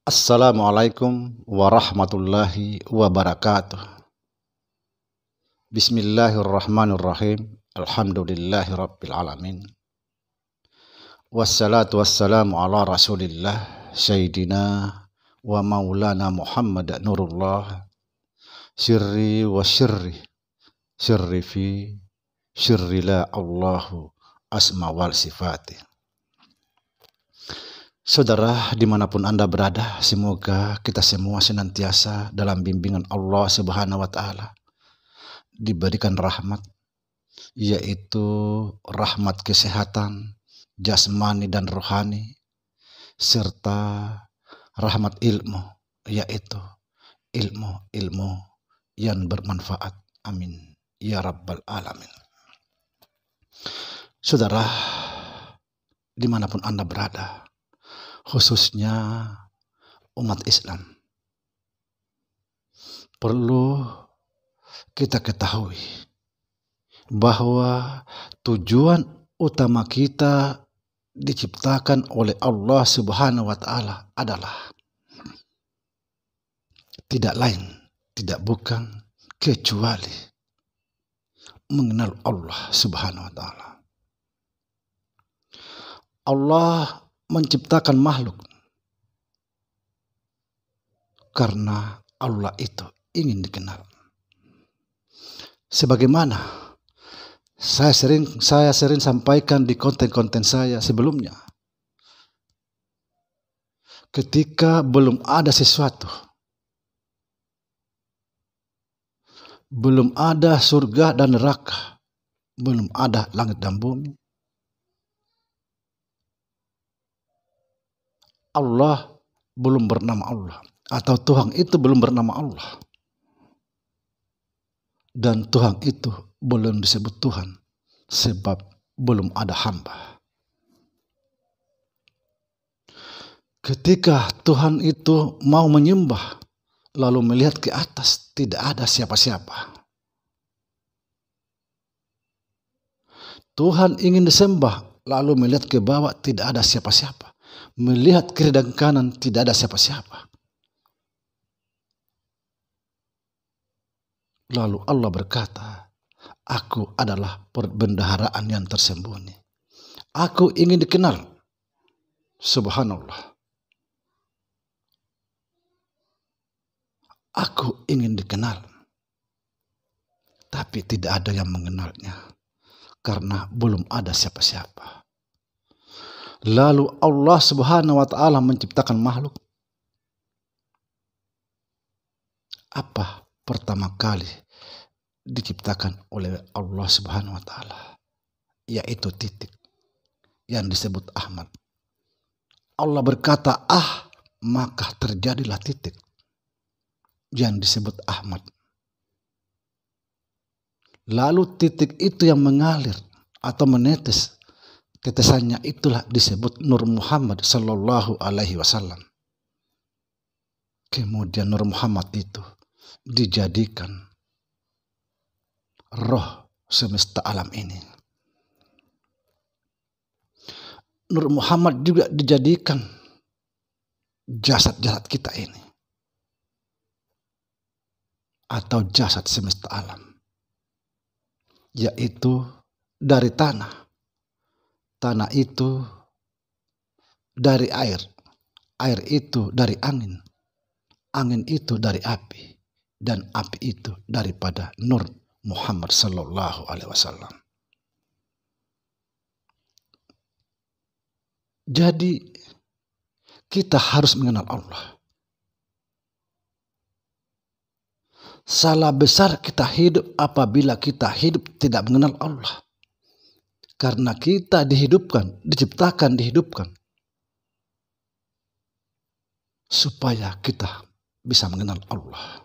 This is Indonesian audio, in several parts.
Assalamualaikum warahmatullahi wabarakatuh. Bismillahirrahmanirrahim. Alhamdulillahi rabbil alamin. Wassalatu wassalamu ala rasulillah Sayyidina wa maulana Muhammad nurullah sirri wa sirri fi sirri la Allahu asma wal sifati. Saudara, dimanapun Anda berada, semoga kita semua senantiasa dalam bimbingan Allah Subhanahu wa Ta'ala, diberikan rahmat, yaitu rahmat kesehatan jasmani dan rohani, serta rahmat ilmu, yaitu ilmu yang bermanfaat. Amin ya rabbal alamin. Saudara, dimanapun Anda berada, khususnya umat Islam, perlu kita ketahui bahwa tujuan utama kita diciptakan oleh Allah Subhanahu wa Ta'ala adalah tidak lain, tidak bukan kecuali mengenal Allah Subhanahu wa Ta'ala. Allah menciptakan makhluk karena Allah itu ingin dikenal. Sebagaimana saya sering sampaikan di konten-konten saya sebelumnya, ketika belum ada sesuatu, belum ada surga dan neraka, belum ada langit dan bumi, Allah belum bernama Allah, atau Tuhan itu belum bernama Allah, dan Tuhan itu belum disebut Tuhan sebab belum ada hamba. Ketika Tuhan itu mau menyembah lalu melihat ke atas, tidak ada siapa-siapa. Tuhan ingin disembah lalu melihat ke bawah, tidak ada siapa-siapa. Melihat kiri dan kanan, tidak ada siapa-siapa. Lalu Allah berkata, aku adalah perbendaharaan yang tersembunyi. Aku ingin dikenal. Subhanallah. Aku ingin dikenal. Tapi tidak ada yang mengenalnya, karena belum ada siapa-siapa. Lalu Allah Subhanahu wa Ta'ala menciptakan makhluk. Apa pertama kali diciptakan oleh Allah Subhanahu wa Ta'ala? Yaitu titik yang disebut Ahmad. Allah berkata maka terjadilah titik yang disebut Ahmad. Lalu titik itu yang mengalir atau menetes, tetesannya itulah disebut Nur Muhammad sallallahu alaihi wasallam. Kemudian Nur Muhammad itu dijadikan roh semesta alam ini. Nur Muhammad juga dijadikan jasad-jasad kita ini, atau jasad semesta alam, yaitu dari tanah. Tanah itu dari air, air itu dari angin, angin itu dari api, dan api itu daripada Nur Muhammad sallallahu alaihi wasallam. Jadi kita harus mengenal Allah. Salah besar kita hidup apabila kita hidup tidak mengenal Allah. Karena kita diciptakan, dihidupkan supaya kita bisa mengenal Allah.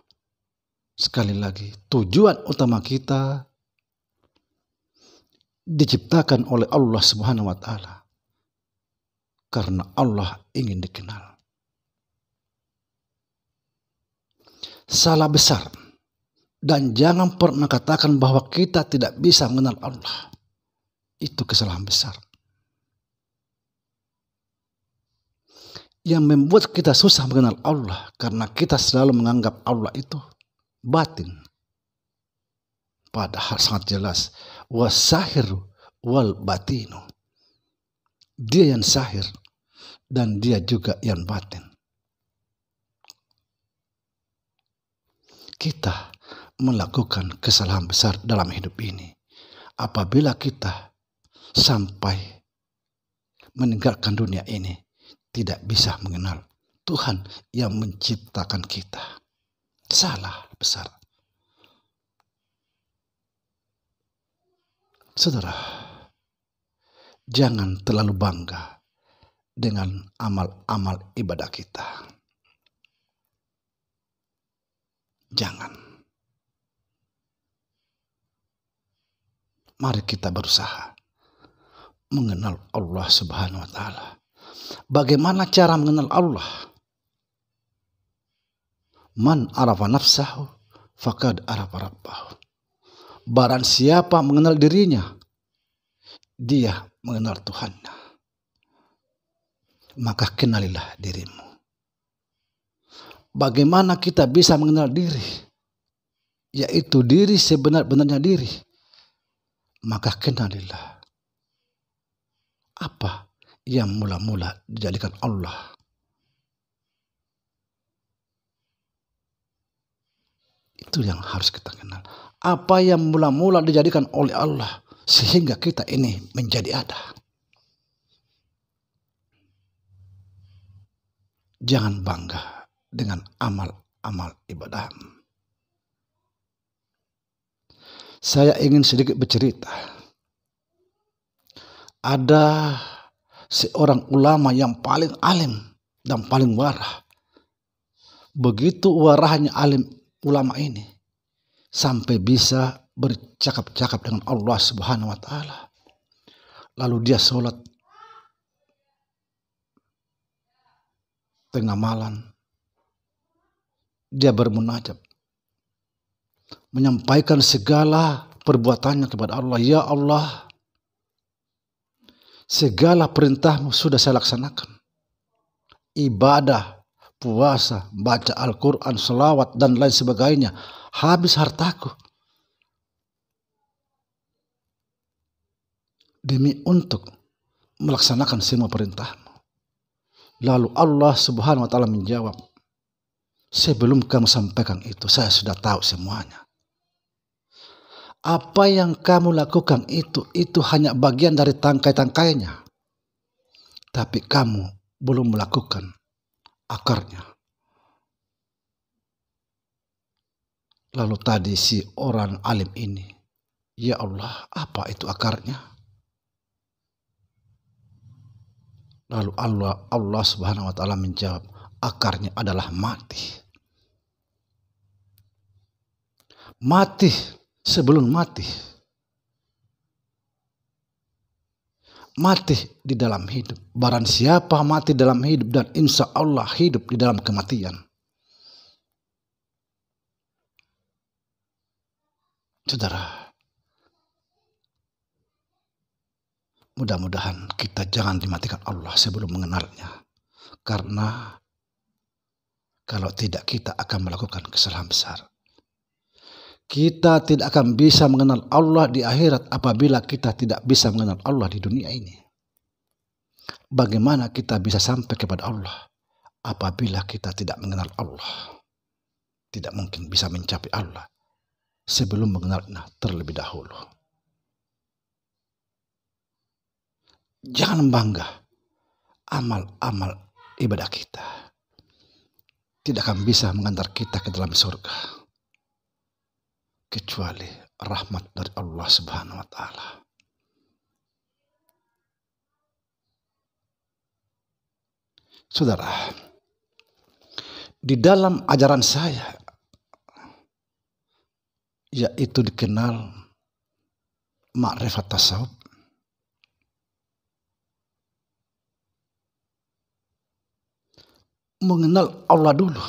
Sekali lagi, tujuan utama kita diciptakan oleh Allah Subhanahu wa Ta'ala karena Allah ingin dikenal. Salah besar, dan jangan pernah katakan bahwa kita tidak bisa mengenal Allah. Itu kesalahan besar. Yang membuat kita susah mengenal Allah karena kita selalu menganggap Allah itu batin. Padahal sangat jelas, wasahiru wal batinu. Dia yang sahir dan dia juga yang batin. Kita melakukan kesalahan besar dalam hidup ini apabila kita sampai meninggalkan dunia ini tidak bisa mengenal Tuhan yang menciptakan kita. Salah besar. Saudara, jangan terlalu bangga dengan amal-amal ibadah kita. Jangan. Mari kita berusaha mengenal Allah Subhanahu wa Ta'ala. Bagaimana cara mengenal Allah? Man arafa nafsahu faqad arafa rabbahu. Barang siapa mengenal dirinya, dia mengenal Tuhannya. Maka kenalilah dirimu. Bagaimana kita bisa mengenal diri? Yaitu diri sebenar-benarnya diri. Maka kenalilah apa yang mula-mula dijadikan Allah. Itu yang harus kita kenal. Apa yang mula-mula dijadikan oleh Allah sehingga kita ini menjadi ada. Jangan bangga dengan amal-amal ibadah. Saya ingin sedikit bercerita. Ada seorang ulama yang paling alim dan paling warah. Begitu warahnya alim ulama ini sampai bisa bercakap-cakap dengan Allah Subhanahu wa Ta'ala. Lalu dia sholat tengah malam. Dia bermunajat, menyampaikan segala perbuatannya kepada Allah. Ya Allah, segala perintahmu sudah saya laksanakan. Ibadah, puasa, baca Al-Quran, selawat, dan lain sebagainya. Habis hartaku demi untuk melaksanakan semua perintahmu. Lalu Allah Subhanahu wa Ta'ala menjawab, sebelum kamu sampaikan itu, saya sudah tahu semuanya. Apa yang kamu lakukan itu hanya bagian dari tangkai-tangkainya. Tapi kamu belum melakukan akarnya. Lalu tadi si orang alim ini, ya Allah, apa itu akarnya? Lalu Allah Subhanahu wa Ta'ala menjawab, akarnya adalah mati. Mati sebelum mati. Mati di dalam hidup. Barang siapa mati dalam hidup dan insya Allah hidup di dalam kematian. Saudara, mudah-mudahan kita jangan dimatikan Allah sebelum mengenalnya. Karena kalau tidak kita akan melakukan kesalahan besar. Kita tidak akan bisa mengenal Allah di akhirat apabila kita tidak bisa mengenal Allah di dunia ini. Bagaimana kita bisa sampai kepada Allah apabila kita tidak mengenal Allah? Tidak mungkin bisa mencapai Allah sebelum mengenalnya terlebih dahulu. Jangan bangga amal-amal ibadah kita tidak akan bisa mengantar kita ke dalam surga kecuali rahmat dari Allah Subhanahu wa Ta'ala. Saudara, di dalam ajaran saya, yaitu dikenal ma'rifat tasawuf, mengenal Allah dulu,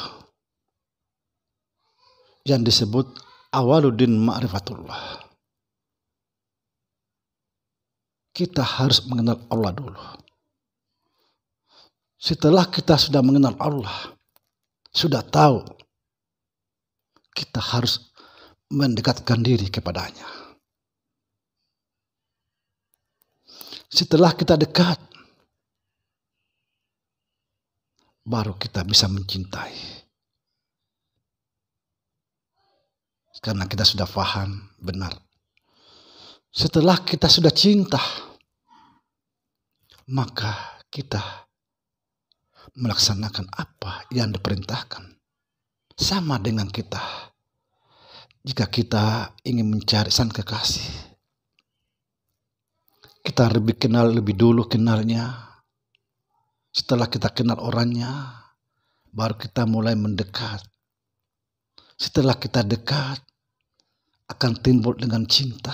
yang disebut awaluddin ma'rifatullah. Kita harus mengenal Allah dulu. Setelah kita sudah mengenal Allah, sudah tahu, kita harus mendekatkan diri kepadanya. Setelah kita dekat, baru kita bisa mencintai. Karena kita sudah paham benar. Setelah kita sudah cinta, maka kita melaksanakan apa yang diperintahkan. Sama dengan kita, jika kita ingin mencari sang kekasih, kita lebih dulu kenalnya. Setelah kita kenal orangnya, baru kita mulai mendekat. Setelah kita dekat, akan timbul dengan cinta.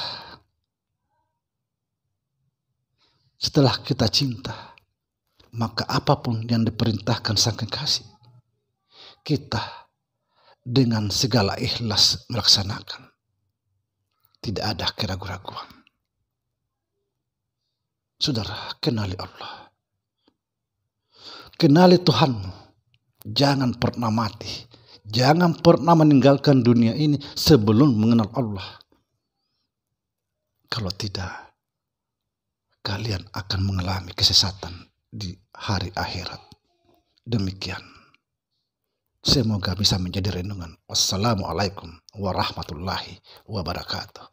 Setelah kita cinta, maka apapun yang diperintahkan sang kekasih, kita dengan segala ikhlas melaksanakan. Tidak ada keraguan-raguan. Saudara, kenali Allah. Kenali Tuhanmu. Jangan pernah mati. Jangan pernah meninggalkan dunia ini sebelum mengenal Allah. Kalau tidak, kalian akan mengalami kesesatan di hari akhirat. Demikian. Semoga bisa menjadi renungan. Wassalamualaikum warahmatullahi wabarakatuh.